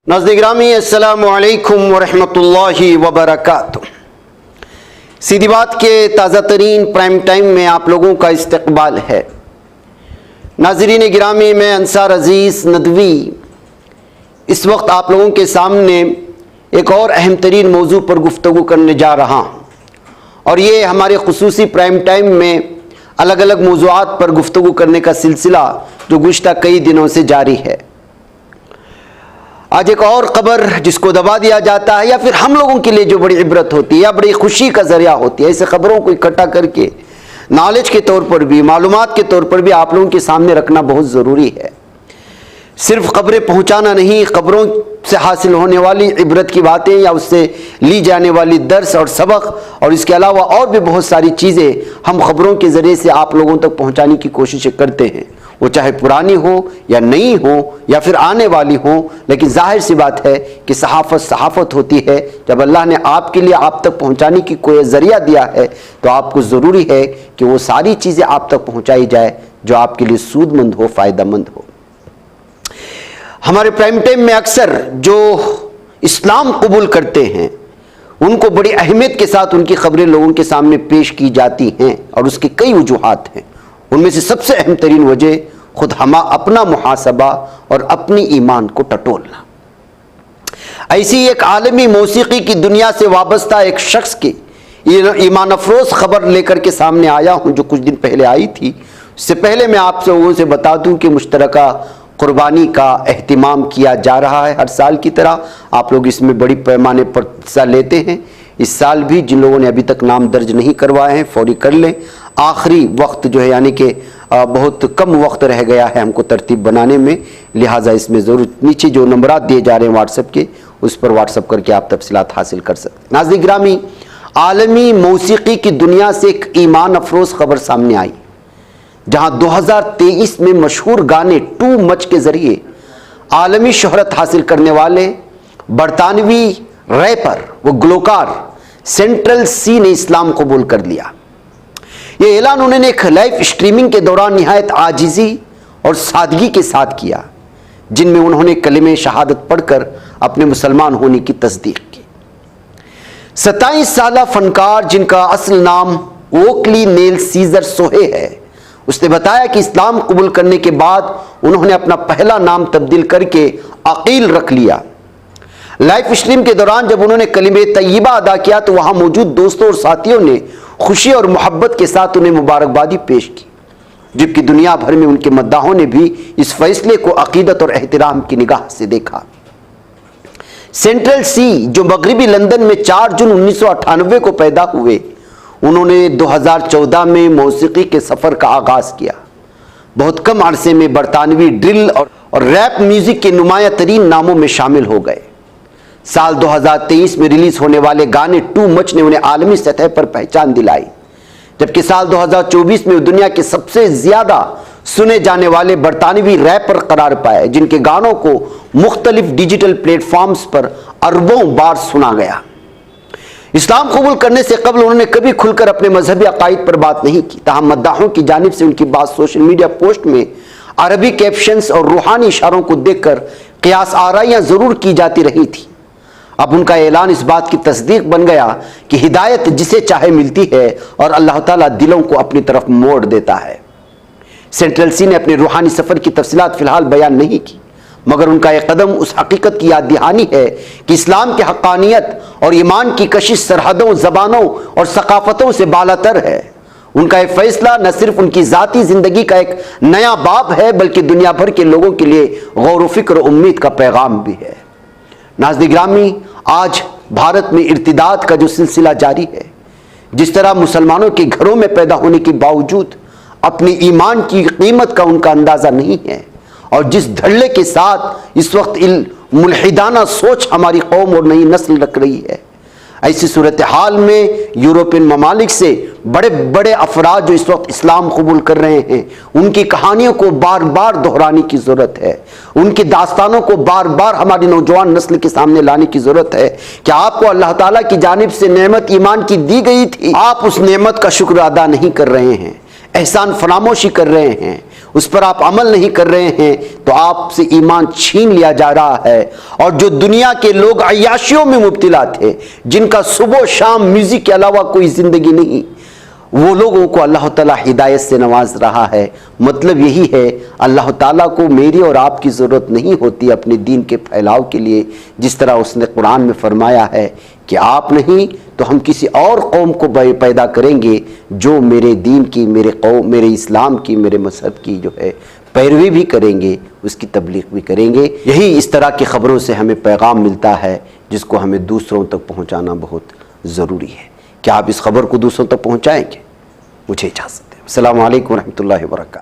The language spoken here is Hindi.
नाज़रीन गिरामी अस्सलामु अलैकुम वरहमतुल्लाहि वबरकातुह। सीधी बात के ताज़ा तरीन प्राइम टाइम में आप लोगों का इस्तकबाल है। नाज़रीन गिरामी, मैं अंसार अज़ीज़ नदवी इस वक्त आप लोगों के सामने एक और अहम तरीन मौजू पर गुफ्तगू करने जा रहा हूँ, और ये हमारे खुसूसी प्राइम टाइम में अलग अलग मौज़ूआत पर गुफ्तगू करने का सिलसिला जो गुज़िश्ता कई दिनों से जारी है। आज एक और ख़बर जिसको दबा दिया जाता है, या फिर हम लोगों के लिए जो बड़ी इबरत होती है या बड़ी खुशी का ज़रिया होती है, ऐसे ख़बरों को इकट्ठा करके नॉलेज के तौर पर भी, मालूमात के तौर पर भी आप लोगों के सामने रखना बहुत ज़रूरी है। सिर्फ ख़बरें पहुँचाना नहीं, ख़बरों से हासिल होने वाली इबरत की बातें या उससे ली जाने वाली दर्स और सबक और इसके अलावा और भी बहुत सारी चीज़ें हम ख़बरों के ज़रिए से आप लोगों तक पहुँचाने की कोशिश करते हैं, वो चाहे पुरानी हो या नई हो या फिर आने वाली हो। लेकिन जाहिर सी बात है कि सहाफ़त होती है। जब अल्लाह ने आपके लिए आप तक पहुँचाने की कोई ज़रिया दिया है तो आपको ज़रूरी है कि वो सारी चीज़ें आप तक पहुँचाई जाए जो आपके लिए सूदमंद हो, फ़ायदेमंद हो। हमारे प्राइम टाइम में अक्सर जो इस्लाम कबूल करते हैं उनको बड़ी अहमियत के साथ उनकी ख़बरें लोगों के सामने पेश की जाती हैं, और उसकी कई वजूहात हैं। उनमें से सबसे अहम तरीन वजह खुद अपना मुहासबा और अपनी ईमान को टटोलना। ऐसी एक आलमी मौसीकी की दुनिया से वाबस्ता एक शख्स की ईमान अफरोज़ ख़बर लेकर के सामने आया हूँ जो कुछ दिन पहले आई थी। उससे पहले मैं आप लोगों से बता दूँ कि मुश्तरका कुर्बानी का एहतिमाम किया जा रहा है। हर साल की तरह आप लोग इसमें बड़ी पैमाने पर हिस्सा लेते हैं। इस साल भी जिन लोगों ने अभी तक नाम दर्ज नहीं करवाए हैं फौरी कर लें। आखिरी वक्त जो है, यानी कि बहुत कम वक्त रह गया है हमको तरतीब बनाने में, लिहाजा इसमें ज़रूर नीचे जो नंबरात दिए जा रहे हैं व्हाट्सएप के, उस पर व्हाट्सएप करके आप तफसीलात हासिल कर सकते हैं। नाज़रीन गिरामी, आलमी मौसीकी की दुनिया से एक ईमान अफरोज़ ख़बर सामने आई, जहाँ 2023 में मशहूर गाने टू मच के ज़रिए आलमी शोहरत हासिल करने वाले बरतानवी रैपर व गुलकार सेंट्रल सी ने इस्लाम कबूल कर लिया। ये ऐलान उन्होंने एक लाइव स्ट्रीमिंग के दौरान निहायत आजिज़ी और सादगी के साथ किया, जिनमें उन्होंने कलिमे शहादत पढ़कर अपने मुसलमान होने की तस्दीक की। 27 साला फनकार जिनका असल नाम ओकली नेल सीजर सोहे है, उसने बताया कि इस्लाम कबूल करने के बाद उन्होंने अपना पहला नाम तब्दील करके अकील रख लिया। लाइव स्ट्रीम के दौरान जब उन्होंने कलिमे तय्यबा अदा किया तो वहां मौजूद दोस्तों और साथियों ने खुशी और मोहब्बत के साथ उन्हें मुबारकबादी पेश की, जबकि दुनिया भर में उनके मद्दाहों ने भी इस फैसले को अकीदत और एहतराम की निगाह से देखा। सेंट्रल सी, जो मगरबी लंदन में 4 जून 1998 को पैदा हुए, उन्होंने 2014 में मौसीकी के सफ़र का आगाज़ किया। बहुत कम अरसे में बरतानवी ड्रिल और रैप म्यूज़िक के नुमाया तरीन नामों में शामिल हो गए। साल 2023 में रिलीज़ होने वाले गाने टू मच ने उन्हें आलमी सतह पर पहचान दिलाई, जबकि साल 2024 में दुनिया के सबसे ज़्यादा सुने जाने वाले बरतानवी रैपर करार पाए, जिनके गानों को मुख्तलिफ डिजिटल प्लेटफॉर्म्स पर अरबों बार सुना गया। इस्लाम कबूल करने से कबल उन्होंने कभी खुलकर अपने मजहबी अकायद पर बात नहीं की, ताहम मद्दाहों की जानिब से उनकी बात सोशल मीडिया पोस्ट में अरबी कैप्शंस और रूहानी इशारों को देखकर क़ियास आराइयाँ ज़रूर की जाती रही थी। अब उनका ऐलान इस बात की तस्दीक बन गया कि हिदायत जिसे चाहे मिलती है और अल्लाह ताला दिलों को अपनी तरफ मोड़ देता है। सेंट्रल सी ने अपने रूहानी सफ़र की तफसीलात फ़िलहाल बयान नहीं की, मगर उनका यह कदम उस हकीकत की याद दहानी है कि इस्लाम की हक़ानियत और ईमान की कशिश सरहदों, ज़बानों और सकाफ़तों से बालातर है। उनका यह फ़ैसला न सिर्फ उनकी ज़ाती ज़िंदगी का एक नया बाब है, बल्कि दुनिया भर के लोगों के लिए गौर व फ़िक्र और उम्मीद का पैगाम भी है। नाज़रीन गिरामी, आज भारत में इर्तिदाद का जो सिलसिला जारी है, जिस तरह मुसलमानों के घरों में पैदा होने के बावजूद अपनी ईमान की कीमत का उनका अंदाज़ा नहीं है, और जिस धड़ल्ले के साथ इस वक्त मुल्हिदाना सोच हमारी कौम और नई नस्ल रख रही है, ऐसी सूरत हाल में यूरोपियन ममालिक से बड़े बड़े अफराद जो इस वक्त इस्लाम कबूल कर रहे हैं, उनकी कहानियों को बार बार दोहराने की ज़रूरत है। उनकी दास्तानों को बार बार हमारी नौजवान नस्ल के सामने लाने की ज़रूरत है कि आपको अल्लाह ताला की जानिब से नेमत ईमान की दी गई थी, आप उस नेमत का शुक्र अदा नहीं कर रहे हैं, एहसान फरामोशी कर रहे हैं, उस पर आप अमल नहीं कर रहे हैं तो आपसे ईमान छीन लिया जा रहा है। और जो दुनिया के लोग अय्याशियों में मुब्तला थे, जिनका सुबह शाम म्यूजिक के अलावा कोई जिंदगी नहीं, वो लोगों को अल्लाह ताला हिदायत से नवाज रहा है। मतलब यही है, अल्लाह ताला को मेरी और आपकी ज़रूरत नहीं होती अपने दीन के फैलाव के लिए, जिस तरह उसने कुरान में फरमाया है कि आप नहीं तो हम किसी और कौम को पैदा करेंगे जो मेरे दीन की, मेरे कौम, मेरे इस्लाम की, मेरे मजहब की जो है पैरवी भी करेंगे, उसकी तबलीग भी करेंगे। यही इस तरह की ख़बरों से हमें पैगाम मिलता है जिसको हमें दूसरों तक पहुँचाना बहुत ज़रूरी है। क्या आप इस खबर को दूसरों तक पहुँचाएंगे? मुझे इजाज़त दें। अस्सलामु अलैकुम रहमतुल्लाहि व बरकातहू।